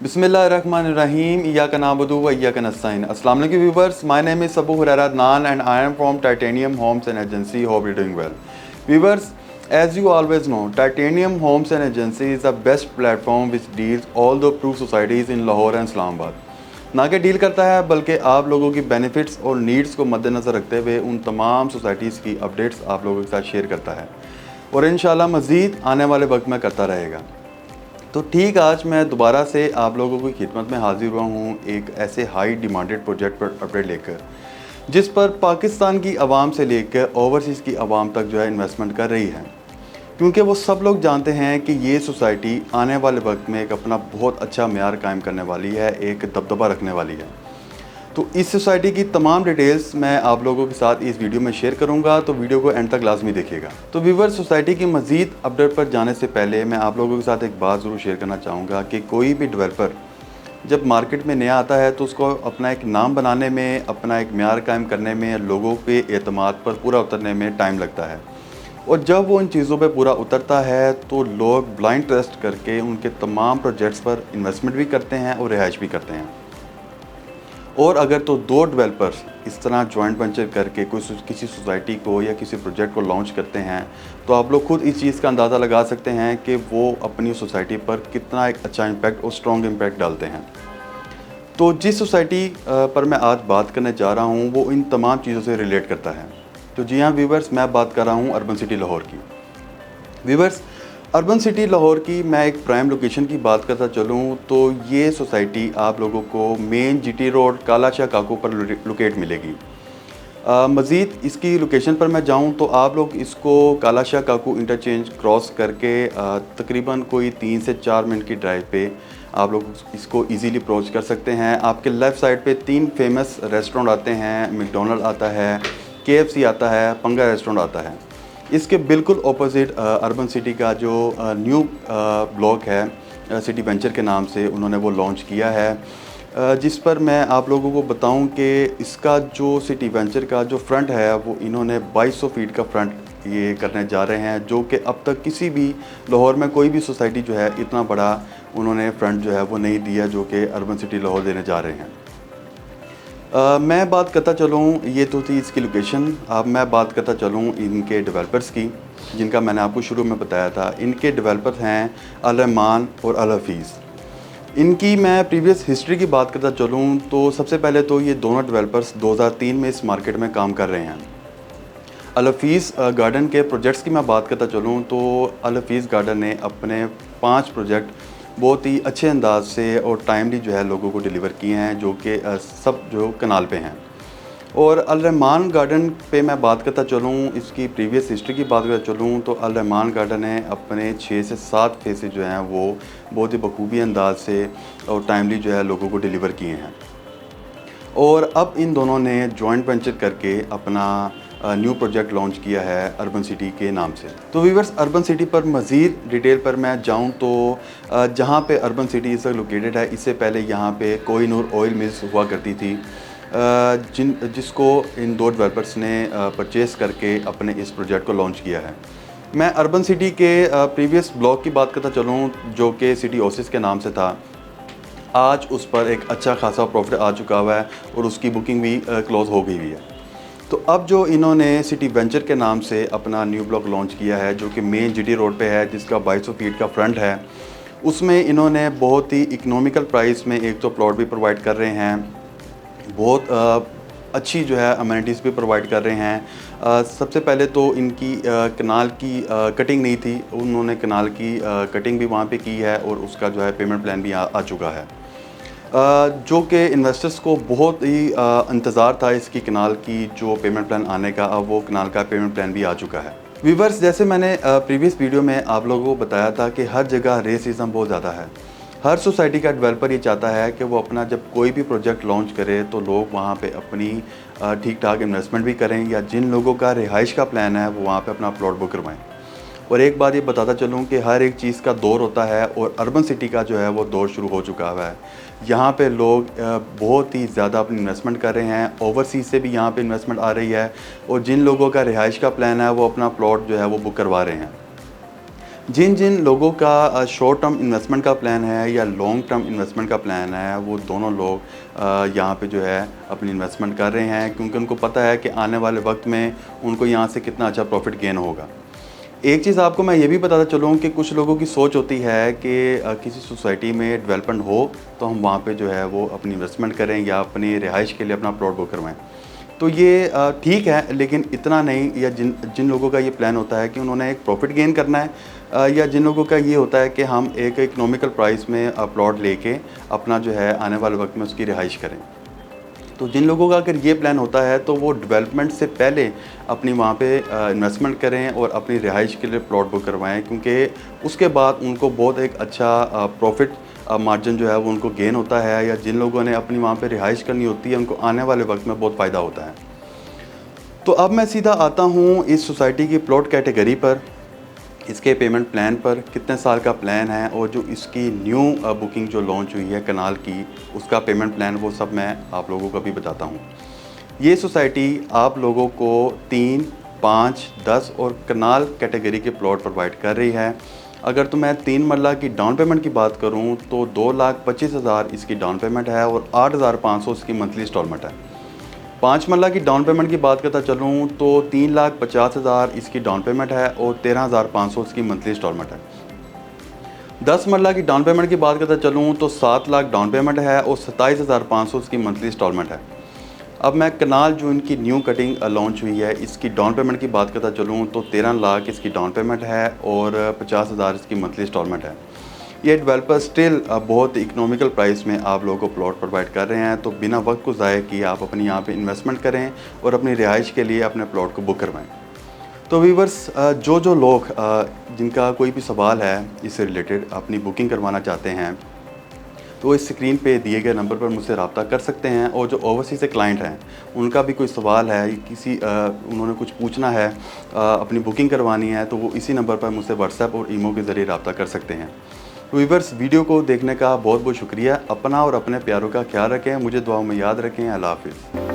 Bismillahirrahmanirrahim. Iyyaka na'budu wa iyyaka nasta'in. Assalamu alaikum viewers. My name is Abu Huraira Adnan and I am from Titanium Homes and Agency. Hope you're doing well. Viewers, as you always know, Titanium Homes and Agency is the best platform which deals all the approved societies in Lahore and Islamabad. ना कि deal करता है बल्कि आप लोगों key benefits और needs को मद्देनज़र रखते हुए उन तमाम सोसाइटीज़ की अपडेट्स आप लोगों के साथ शेयर करता है और इंशाल्लाह मज़ीद आने वाले वक्त में करता रहेगा। तो ठीक आज मैं दोबारा से आप लोगों की खिदमत में हाजिर हुआ हूँ एक ऐसे हाई डिमांडेड प्रोजेक्ट पर अपडेट लेकर, जिस पर पाकिस्तान की आवाम से लेकर ओवरसीज़ की आवाम तक जो है इन्वेस्टमेंट कर रही है, क्योंकि वो सब लोग जानते हैं कि ये सोसाइटी आने वाले वक्त में एक अपना बहुत अच्छा मेयार कायम करने वाली है, एक दबदबा रखने वाली है। तो इस सोसाइटी की तमाम डिटेल्स मैं आप लोगों के साथ इस वीडियो में शेयर करूंगा, तो वीडियो को एंड तक लाजमी देखिएगा। तो व्यूअर्स, सोसाइटी की मज़ीद अपडेट पर जाने से पहले मैं आप लोगों के साथ एक बात ज़रूर शेयर करना चाहूँगा कि कोई भी डेवलपर जब मार्केट में नया आता है तो उसको अपना एक नाम बनाने में, अपना एक मेयार कायम करने में, लोगों के एतमाद पर पूरा उतरने में टाइम लगता है। और जब वो उन चीज़ों पे पूरा उतरता है तो लोग ब्लाइंड ट्रस्ट करके उनके तमाम प्रोजेक्ट्स पर इन्वेस्टमेंट भी करते हैं और रिहाइश भी करते हैं। और अगर तो दो डेवलपर्स इस तरह जॉइंट वेंचर करके किसी सोसाइटी को या किसी प्रोजेक्ट को लॉन्च करते हैं तो आप लोग खुद इस चीज़ का अंदाज़ा लगा सकते हैं कि वो अपनी सोसाइटी पर कितना एक अच्छा इम्पैक्ट और स्ट्रॉन्ग इम्पैक्ट डालते हैं। तो जिस सोसाइटी पर मैं आज बात करने जा रहा हूँ वो इन तमाम चीज़ों से रिलेट करता है। तो जी हाँ व्यूवर्स, मैं बात कर रहा हूँ अर्बन सिटी लाहौर की। व्यूवर्स, अर्बन सिटी लाहौर की मैं एक प्राइम लोकेशन की बात करता चलूँ तो ये सोसाइटी आप लोगों को मेन जीटी रोड कालाशाह काकू पर लोकेट मिलेगी। मज़ीद इसकी लोकेशन पर मैं जाऊँ तो आप लोग इसको कालाशाह काकू इंटरचेंज क्रॉस करके तकरीबन कोई 3 से 4 मिनट की ड्राइव पे आप लोग इसको इजीली अप्रोच कर सकते हैं। आपके लेफ़्ट साइड पे 3 फेमस रेस्टोरेंट आते हैं, मैकडॉनल्ड आता है, KFC आता है, पंगा रेस्टोरेंट आता है। इसके बिल्कुल ऑपोजिट अर्बन सिटी का जो न्यू ब्लॉक है सिटी वेंचर के नाम से उन्होंने वो लॉन्च किया है, जिस पर मैं आप लोगों को बताऊं कि इसका जो सिटी वेंचर का जो फ्रंट है वो इन्होंने 2200 फीट का फ्रंट ये करने जा रहे हैं, जो कि अब तक किसी भी लाहौर में कोई भी सोसाइटी जो है इतना बड़ा उन्होंने फ्रंट जो है वो नहीं दिया जो कि अर्बन सिटी लाहौर देने जा रहे हैं। मैं बात करता चलूँ, ये तो थी इसकी लोकेशन। अब मैं बात करता चलूँ इनके डेवलपर्स की, जिनका मैंने आपको शुरू में बताया था। इनके डेवलपर्स हैं अल रहमान और अल हफीज़। इनकी मैं प्रीवियस हिस्ट्री की बात करता चलूँ तो सबसे पहले तो ये दोनों डेवलपर्स 2003 में इस मार्केट में काम कर रहे हैं। अल हफीज़ गार्डन के प्रोजेक्ट्स की मैं बात करता चलूँ तो अल हफीज़ गार्डन ने अपने 5 प्रोजेक्ट बहुत ही अच्छे अंदाज से और टाइमली जो है लोगों को डिलीवर किए हैं, जो कि सब जो कनाल पे हैं। और अल रहमान गार्डन पे मैं बात करता चलूँ, इसकी प्रीवियस हिस्ट्री की बात करता चलूँ तो अल रहमान गार्डन ने अपने 6 से 7 फेसेस जो हैं वो बहुत ही बखूबी अंदाज से और टाइमली जो है लोगों को डिलीवर किए हैं। और अब इन दोनों ने जॉइंट वेंचर करके अपना न्यू प्रोजेक्ट लॉन्च किया है अर्बन सिटी के नाम से। तो व्यूअर्स, अर्बन सिटी पर मज़ीद डिटेल पर मैं जाऊं तो जहां पे अर्बन सिटी इस वक्त लोकेटेड है, इससे पहले यहां पे कोहिनूर ऑयल मिल्स हुआ करती थी, जिसको इन दो डेवलपर्स ने परचेज़ करके अपने इस प्रोजेक्ट को लॉन्च किया है। मैं अर्बन सिटी के प्रीवियस ब्लॉक की बात करता चलूँ जो कि सिटी ओसिस के नाम से था। आज उस पर एक अच्छा खासा प्रॉफिट आ चुका हुआ है और उसकी बुकिंग भी क्लोज़ हो गई हुई है। तो अब जो इन्होंने सिटी वेंचर के नाम से अपना न्यू ब्लॉक लॉन्च किया है, जो कि मेन जीटी रोड पे है, जिसका 2200 फीट का फ्रंट है, उसमें इन्होंने बहुत ही इकोनॉमिकल प्राइस में एक तो प्लॉट भी प्रोवाइड कर रहे हैं, बहुत अच्छी जो है अमेनिटीज़ भी प्रोवाइड कर रहे हैं। सबसे पहले तो इनकी कनाल की कटिंग नहीं थी, उन्होंने कनाल की कटिंग भी वहाँ पे की है और उसका जो है पेमेंट प्लान भी आ चुका है, जो कि इन्वेस्टर्स को बहुत ही इंतज़ार था इसकी कनाल की जो पेमेंट प्लान आने का। अब वो कनाल का पेमेंट प्लान भी आ चुका है। व्यूअर्स, जैसे मैंने प्रीवियस वीडियो में आप लोगों को बताया था कि हर जगह रेसिज्म बहुत ज़्यादा है। हर सोसाइटी का डेवलपर ये चाहता है कि वो अपना जब कोई भी प्रोजेक्ट लॉन्च करे तो लोग वहाँ पे अपनी ठीक ठाक इन्वेस्टमेंट भी करें, या जिन लोगों का रिहाइश का प्लान है वो वहाँ पे अपना प्लॉट बुक करवाएं। और एक बात ये बताता चलूँ कि हर एक चीज़ का दौर होता है और अर्बन सिटी का जो है वो दौर शुरू हो चुका हुआ है। यहाँ पे लोग बहुत ही ज़्यादा अपनी इन्वेस्टमेंट कर रहे हैं, ओवरसीज़ से भी यहाँ पे इन्वेस्टमेंट आ रही है, और जिन लोगों का रिहाइश का प्लान है वो अपना प्लॉट जो है वो बुक करवा रहे हैं। जिन जिन लोगों का शॉर्ट टर्म इन्वेस्टमेंट का प्लान है या लॉन्ग टर्म इन्वेस्टमेंट का प्लान है, वो दोनों लोग यहाँ पे जो है अपनी इन्वेस्टमेंट कर रहे हैं, क्योंकि उनको पता है कि आने वाले वक्त में उनको यहाँ से कितना अच्छा प्रॉफिट गेन होगा। एक चीज़ आपको मैं ये भी बताता चलूँ कि कुछ लोगों की सोच होती है कि किसी सोसाइटी में डेवलपमेंट हो तो हम वहाँ पे जो है वो अपनी इन्वेस्टमेंट करें या अपनी रिहाइश के लिए अपना प्लॉट बुक करवाएं। तो ये ठीक है, लेकिन इतना नहीं। या जिन जिन लोगों का ये प्लान होता है कि उन्होंने एक प्रॉफिट गेन करना है, या जिन लोगों का ये होता है कि हम एक इकोनॉमिकल प्राइस में प्लॉट लेके अपना जो है आने वाले वक्त में उसकी रिहाइश करें। तो जिन लोगों का अगर ये प्लान होता है तो वो डेवलपमेंट से पहले अपनी वहाँ पे इन्वेस्टमेंट करें और अपनी रिहाइश के लिए प्लॉट बुक करवाएं, क्योंकि उसके बाद उनको बहुत एक अच्छा प्रॉफिट मार्जिन जो है वो उनको गेन होता है। या जिन लोगों ने अपनी वहाँ पे रिहाइश करनी होती है उनको आने वाले वक्त में बहुत फ़ायदा होता है। तो अब मैं सीधा आता हूँ इस सोसाइटी की प्लॉट कैटेगरी पर, इसके पेमेंट प्लान पर, कितने साल का प्लान है, और जो इसकी न्यू बुकिंग जो लॉन्च हुई है कनाल की, उसका पेमेंट प्लान, वो सब मैं आप लोगों को भी बताता हूँ। ये सोसाइटी आप लोगों को 3, 5, 10 और कनाल कैटेगरी के प्लॉट प्रोवाइड कर रही है। अगर तो मैं 3 मरला की डाउन पेमेंट की बात करूँ तो 2,25,000 इसकी डाउन पेमेंट है और 8,500 इसकी मंथली इंस्टॉलमेंट है। 5 मरला की डाउन पेमेंट की बात करता चलूँ तो 3,50,000 इसकी डाउन पेमेंट है और 13,500 इसकी मंथली इंस्टॉलमेंट है। 10 मरला की डाउन पेमेंट की बात करता चलूँ तो 7 लाख डाउन पेमेंट है और 27,500 इसकी मंथली इंस्टॉलमेंट है। अब मैं कनाल जो इनकी न्यू कटिंग लॉन्च हुई है, इसकी डाउन पेमेंट की बात करता चलूँ तो 13 लाख इसकी डाउन पेमेंट है और 50,000 इसकी मंथली इंस्टॉलमेंट है। ये डेवलपर स्टिल बहुत इकोनॉमिकल प्राइस में आप लोगों को प्लॉट प्रोवाइड कर रहे हैं। तो बिना वक्त को ज़ाया किए आप अपनी यहाँ पे इन्वेस्टमेंट करें और अपनी रिहाइश के लिए अपने प्लॉट को बुक करवाएं। तो व्यूअर्स, जो लोग जिनका कोई भी सवाल है इससे रिलेटेड, अपनी बुकिंग करवाना चाहते हैं, तो इस स्क्रीन पे दिए गए नंबर पर मुझसे रब्ता कर सकते हैं। और जो ओवरसीज़ से क्लाइंट हैं, उनका भी कोई सवाल है, उन्होंने कुछ पूछना है, अपनी बुकिंग करवानी है, तो वो इसी नंबर पर मुझसे व्हाट्सएप और ईमो के ज़रिए रब्ता कर सकते हैं। तो व्यूअर्स, वीडियो को देखने का बहुत बहुत शुक्रिया। अपना और अपने प्यारों का ख्याल रखें, मुझे दुआओं में याद रखें। अल्लाह हाफ़िज़।